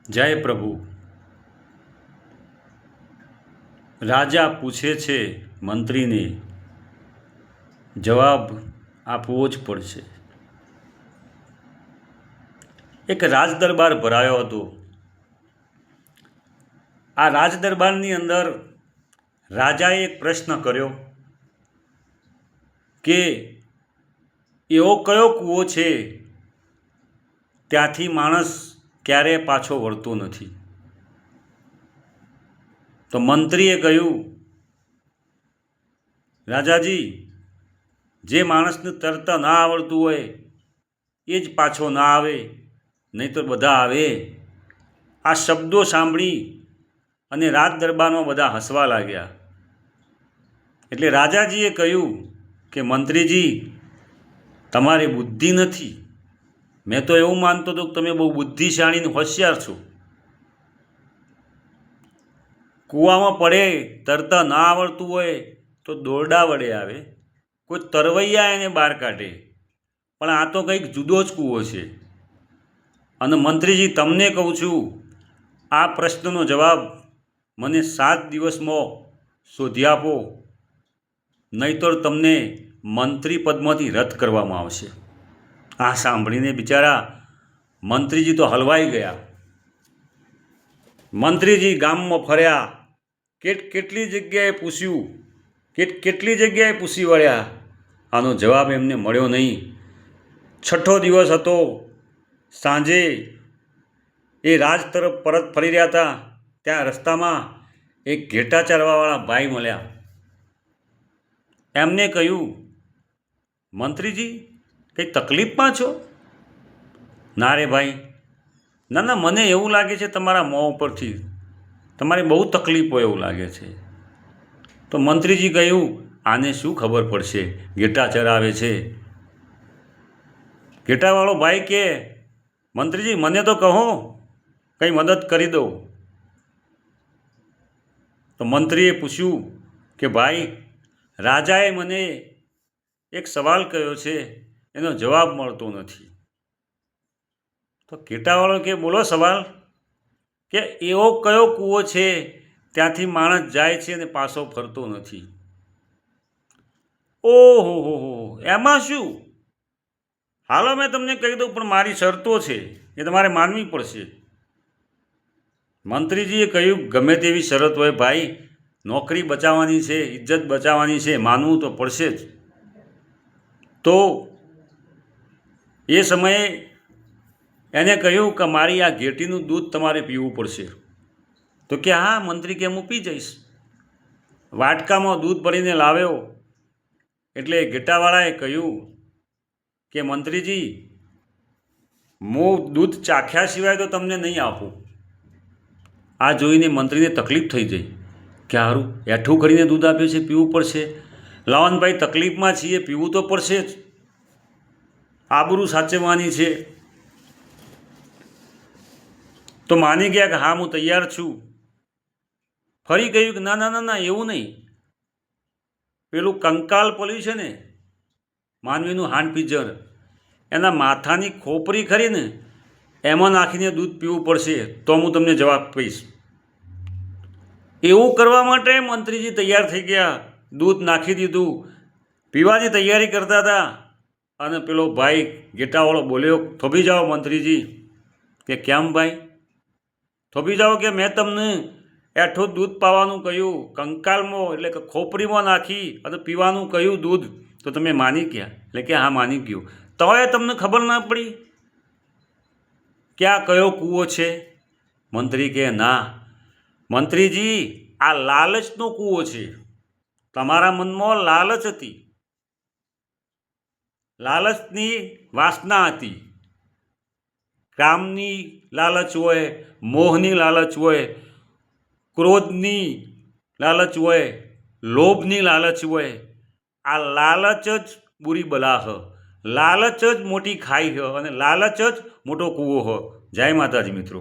જય પ્રભુ। રાજા પૂછે છે મંત્રીને, જવાબ આપવો જ પડશે। એક રાજદરબાર ભરાયો હતો। આ રાજદરબારની અંદર રાજાએ એક પ્રશ્ન કર્યો કે એવો કયો કૂવો છે ત્યાંથી માણસ ક્યારેય પાછો વળતો નથી? તો મંત્રીએ કહ્યું, રાજાજી, જે માણસને તરતા ના આવડતું હોય એ જ પાછો ના આવે, નહીં તો બધા આવે। આ શબ્દો સાંભળી અને રાજ દરબારમાં બધા હસવા લાગ્યા। એટલે રાજાજીએ કહ્યું કે મંત્રીજી, તમારી બુદ્ધિ નથી। મેં તો એવું માનતો હતો કે તમે બહુ બુદ્ધિશાળી અને હોશિયાર છો। કૂવામાં પડે, તરતા ના આવડતું હોય તો દોરડા વડે આવે, કોઈ તરવૈયા એને બહાર કાઢે, પણ આ તો કંઈક જુદો જ કૂવો છે। અને મંત્રીજી, તમને કહું છું, આ પ્રશ્નનો જવાબ મને 7 દિવસમાં શોધી આપો, નહીંતર તમને મંત્રી પદમાંથી રદ કરવામાં આવશે। આ સાંભળીને બિચારા મંત્રીજી તો હલવાઈ ગયા। મંત્રીજી ગામમાં ફર્યા, કેટલી જગ્યાએ પૂછ્યું, કેટલી જગ્યાએ પૂછી વળ્યા, આનો જવાબ એમને મળ્યો નહીં। 6થો દિવસ હતો। સાંજે એ રાજ તરફ પરત ફરી રહ્યા હતા, ત્યાં રસ્તામાં એક ઘેટા ચરવાવાળા ભાઈ મળ્યા। એમને કહ્યું, મંત્રીજી, કંઈ તકલીફમાં છો? ના રે ભાઈ, ના, મને એવું લાગે છે તમારા મોં ઉપરથી તમારી બહુ તકલીફ હોય એવું લાગે છે। તો મંત્રીજી કહ્યું, આને શું ખબર પડશે, ઘેટા ચરાવે છે। ઘેટાવાળો ભાઈ કહે, મંત્રીજી, મને તો કહો, કંઈ મદદ કરી દો। તો મંત્રીએ પૂછ્યું કે ભાઈ, રાજાએ મને એક સવાલ કર્યો છે, એનો જવાબ મળતો નથી। તો ઘેટાવાળો કે, બોલો સવાલ, કે એવો કયો કૂવો છે ત્યાંથી માણસ જાય છે અને પાછો ફરતો નથી? ઓહો હો, એમાં શું? હાલો મેં તમને કહી દઉં, પણ મારી શરતો છે, એ તમારે માનવી પડશે। મંત્રીજીએ કહ્યું, ગમે તેવી શરત હોય ભાઈ, નોકરી બચાવવાની છે, ઇજ્જત બચાવવાની છે, માનવું તો પડશે જ। તો એ સમયે એને કહ્યું કે મારી આ ઘેટીનું દૂધ તમારે પીવું પડશે। તો કે હા મંત્રી, કે હું પી જઈશ। વાટકામાં દૂધ ભરીને લાવ્યો એટલે ઘેટાવાળાએ કહ્યું કે મંત્રીજી, હું દૂધ ચાખ્યા સિવાય તો તમને નહીં આપું। આ જોઈને મંત્રીને તકલીફ થઈ ગઈ કે સારું, એઠું કરીને દૂધ આપ્યું છે, પીવું પડશે। લાવણભાઈ, તકલીફમાં છીએ, પીવું તો પડશે જ, આબરૂ સાચવવાની છે। તો માની ગયા કે હા, હું તૈયાર છું। ફરી કહ્યું કે ના, એવું નહીં, પેલું કંકાલ પડ્યું છે ને, માનવીનું હાડપિંજર, એના માથાની ખોપરી ખરી ને, એમાં નાખીને દૂધ પીવું પડશે, તો હું તમને જવાબ કહીશ। એવું કરવા માટે મંત્રીજી તૈયાર થઈ ગયા। દૂધ નાખી દીધું, પીવાની તૈયારી કરતા હતા, અને પેલો ભાઈ ઘેટાવાળો બોલ્યો, થોભી જાઓ મંત્રીજી। કે કેમ ભાઈ થોભી જાઓ? કે મેં તમને એઠું દૂધ પાવાનું કહ્યું, કંકાલમાં એટલે કે ખોપરીમાં નાખી અને પીવાનું કહ્યું દૂધ, તો તમે માની ગયા? એટલે કે હા, માની ગયો। તોય તમને ખબર ના પડી કે આ કયો કૂવો છે? મંત્રી કે ના મંત્રીજી, આ લાલચનો કૂવો છે। તમારા મનમાં લાલચ હતી, લાલચની વાસના હતી। કામની લાલચ હોય, મોહની લાલચ હોય, ક્રોધની લાલચ હોય, લોભની લાલચ હોય। આ લાલચ જ બુરી બલા હ, લાલચ જ મોટી ખાઈ હ, અને લાલચ જ મોટો કૂવો હ। જય માતાજી મિત્રો।